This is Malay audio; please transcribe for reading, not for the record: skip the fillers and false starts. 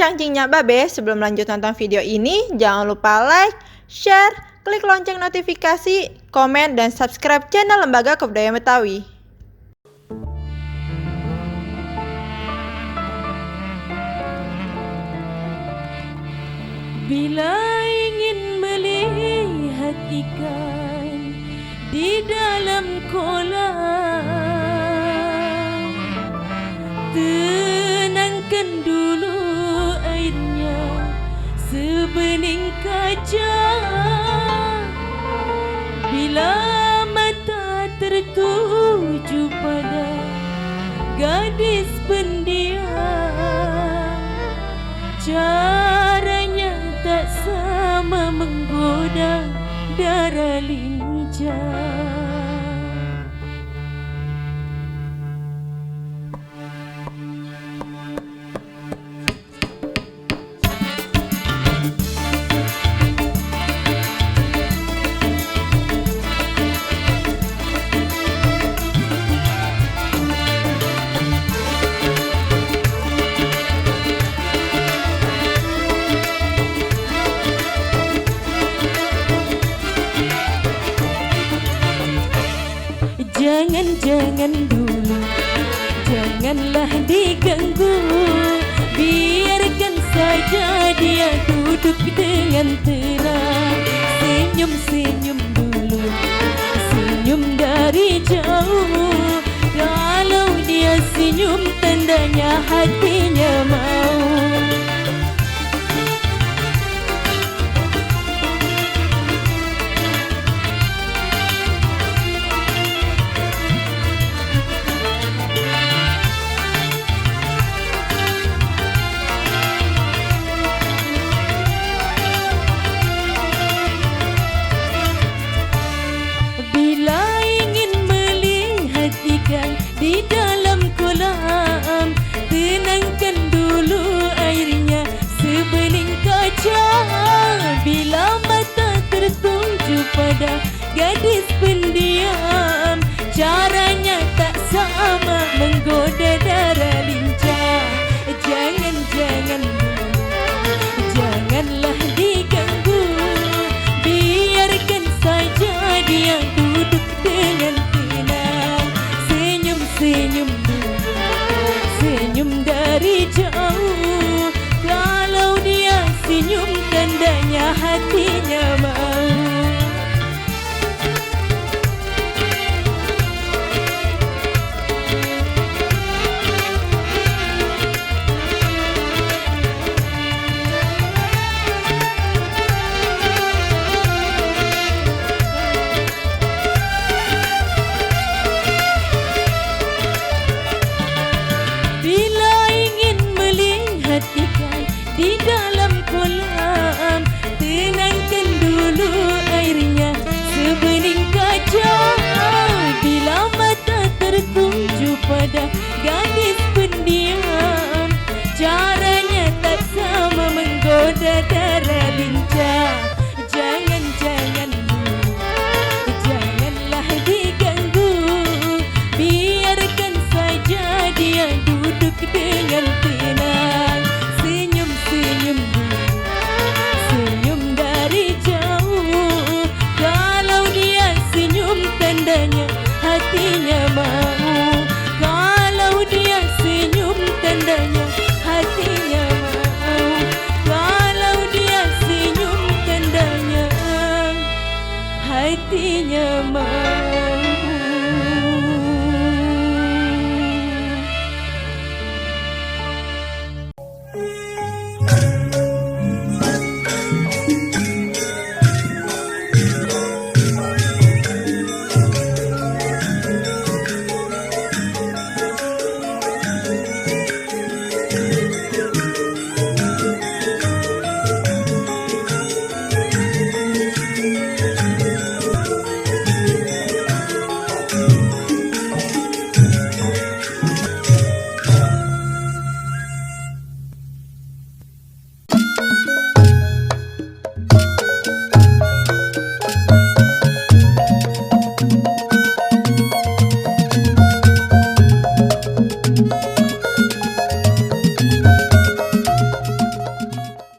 cangcingnya Babe, sebelum lanjut nonton video ini, jangan lupa like, share, klik lonceng notifikasi, komen, dan subscribe channel Lembaga Kebudayaan Betawi. Bila ingin melihat ikan di dalam kolam, tenangkan dulu airnya sebening kaca. Bila mata tertuju pada gadis pendiam, caranya tak sama menggoda darah lincah. Jangan dulu, janganlah diganggu, biarkan saja dia duduk dengan tenang. Senyum-senyum dulu, senyum dari jauh. Kalau dia senyum, tandanya hatinya mau. Di dalam kolam, tenangkan dulu airnya sebening kaca. Bila mata tertuju pada gadis pendiam, caranya tak sama menggoda darah lincah. Jangan dulu, janganlah diganggu, biarkan saja dia duduk dengan senyum dulu, senyum dari jauh. Kalau dia senyum, tandanya hatinya mau. Di dalam kolam, tenangkan dulu airnya sebening kaca. Bila mata tertuju pada gadis pendiam, caranya tak sama menggoda darah lincah. Jangan dulu, janganlah diganggu, biarkan saja dia duduk dengan tenang. Senyum dulu, senyum dari jauh. Kalau dia senyum, tandanya hatinya mau. Kalau dia senyum, tandanya hatinya mau. Kalau dia senyum, tandanya hatinya mau.